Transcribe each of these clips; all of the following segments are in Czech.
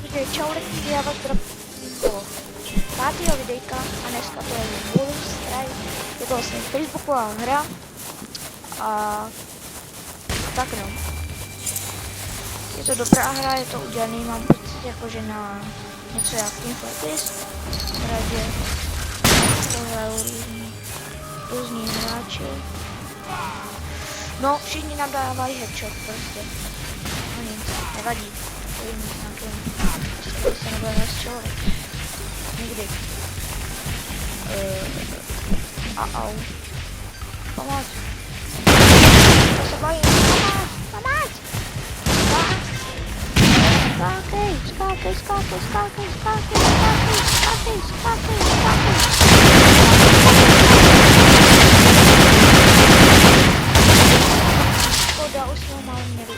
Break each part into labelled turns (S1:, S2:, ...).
S1: Takže čau lidi, já vás zdravím do 5. videjka a dneska to je Bull Strike. Je to vlastně facebooková hra a tak no. Je to dobrá hra, je to udělaný, mám pocit jakože na něco jak Team Fortress, takže tohle různí hráči. No, všichni nám dávají headshot prostě. No nic, nevadí. Takovým nějakým, prostě se nebudeme střelovat. Nikdy. Au. Pomoc. To se bojím. Pomoc. Skákej. Škoda, už jsme ho málo měli.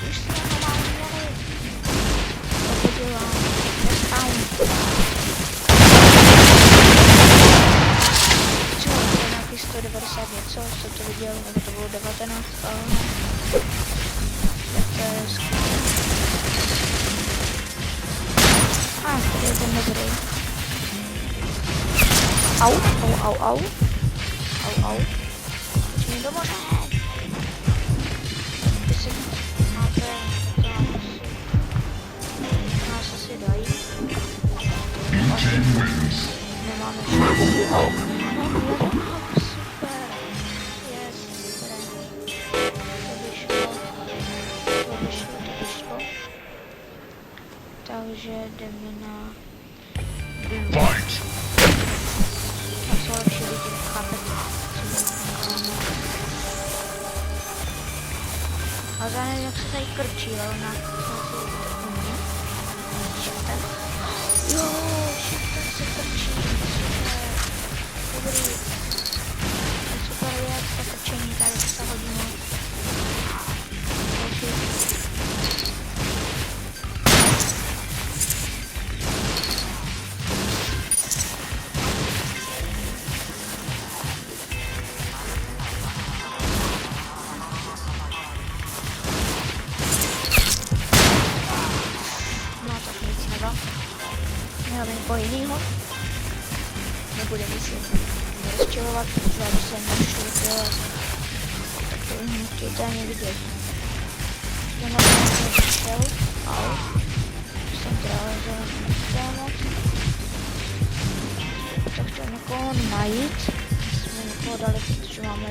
S1: To podělám. Nespawn. Co, to je nějaký 190 něco, co to viděl, nebo to bylo 19, ale tak to je skvělé. Tady je ten dobrý. Au. Pojď mi do moře. Jestli máte, tak nás asi dají. Nemáme šanci. Super. Yes, super. To vyšlo. Takže jdeme na Fight! A co lepší lidi chápete, a já nevím, jak se tady krčí, ale ona shiftem. Jo, shiftem se krčí, super. Dobrý. Super je, to krčení tady se hodí moc. Někoho jinýho. Nebudeme si rozčilovat, protože aby se našli dělat. Tak to můžete ani vidět. Já na to přišel. Au. Jsem teda moc. Tak chtěl někoho najít. Jsme někoho dali, protože máme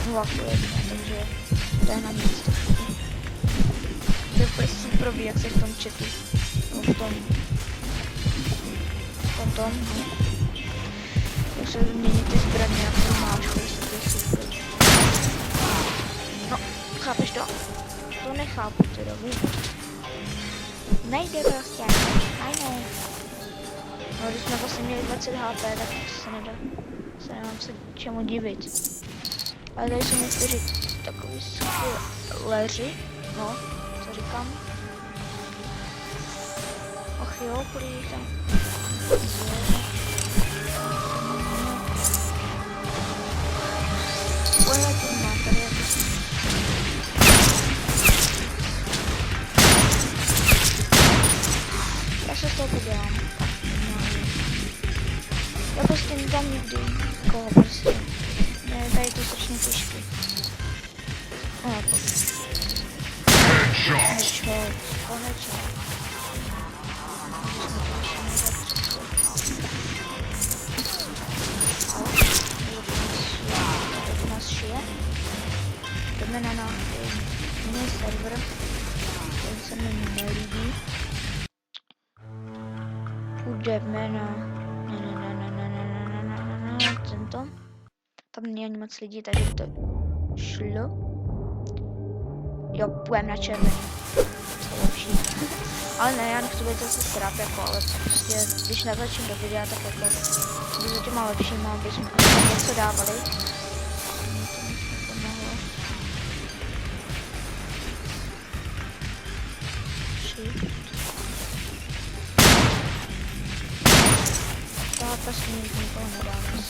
S1: 0 1, takže to je na místě. To je úplně super, jak se v tom chatu. V tom. Jak se změní ty zbraně, jak to máš, to je super. No, chápeš to? To nechápu teda vůbec. Nejde prostě, I know. No, když jsme vlastně měli 20 HP, tak se nedá. Se nemám se čemu divit. Ale tady jsou někteří takový skvěleři. No, co říkám? Och jo, prý tam. Já se z toho podělám. Já prostě nedám nikdy nikoho prostě. Ne, tady to strašně těžké. No, konečně. Jdeme na jiný server, ten se mi nelíbí. Půjdeme na tento. Tam není ani moc lidí, takže to šlo. Jo, půjdeme na červený. To je lepší. Ale ne, já nechci být zase strap, jako, ale prostě, když natočím do videa, tak jako by těma lepšíma, aby jsme něco dávali. Prostě nikoho nedáme.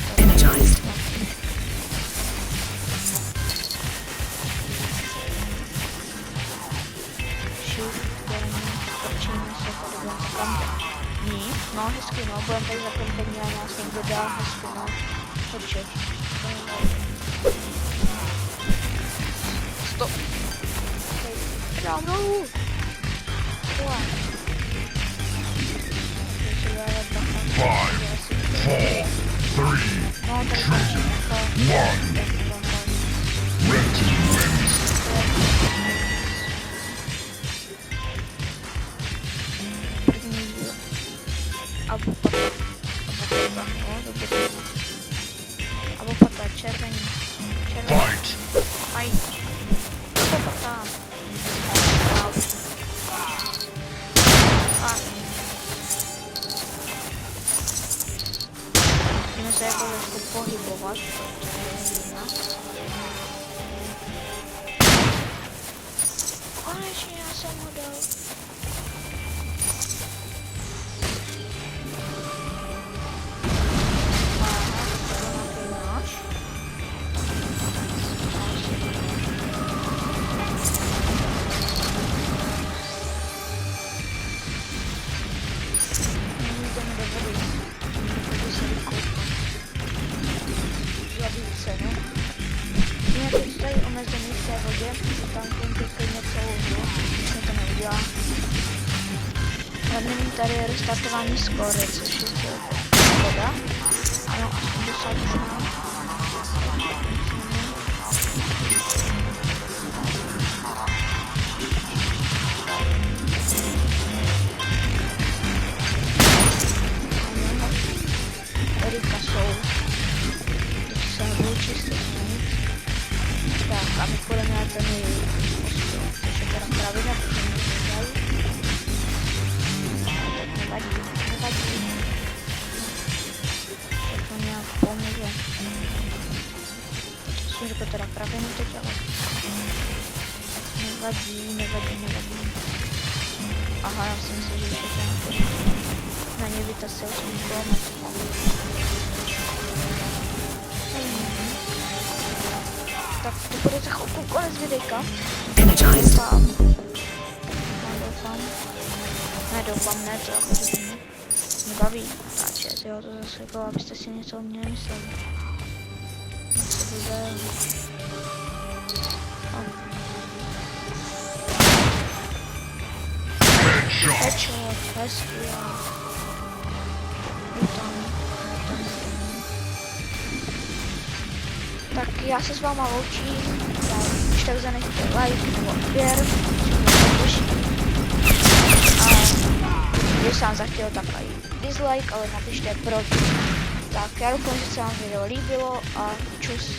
S1: Shoot, točíme se tady tam. hezky, no, budem tady za kompení a nás někdo dál hezky, no. Určitě. Stop. Dám dolů. Tohle.
S2: 5, 4, 3,
S1: No, tady končí jako...
S2: 1. Red team wins.
S1: První díl. Abopata, no, dobře. Abopata, červený.
S2: Fight.
S1: Aj. Abopata. A. Musíme se jako trošku pohybovat, protože je zima. Konečně já jsem ho dal. Tady je restartování skory, což je škoda. Ano, 80 už mám. Erika jsou. Když se nebudu čistit nic. Tak a my půjdeme na ten ostil, což je teda kravina, protože mi to dají. Nevadí. Tak to nějak pomůže. Myslím, že to teda právě teď, ale... Nevadí. Aha, já si myslím, že už je to na ně vytasil jsem kilometr. Tak to bude za chvilku konec videjka. Doufám, ne, to jako to mě baví natáčet, jo, to zase jako, abyste si něco o mě nemysleli. Co bude... Headshot, hezky, jo. Tak já se s váma loučím, když tak zanechte like nebo odběr, když jsem zachtěl, tak i dislike, ale napište proč. Tak já doufám, že se vám video líbilo a čus.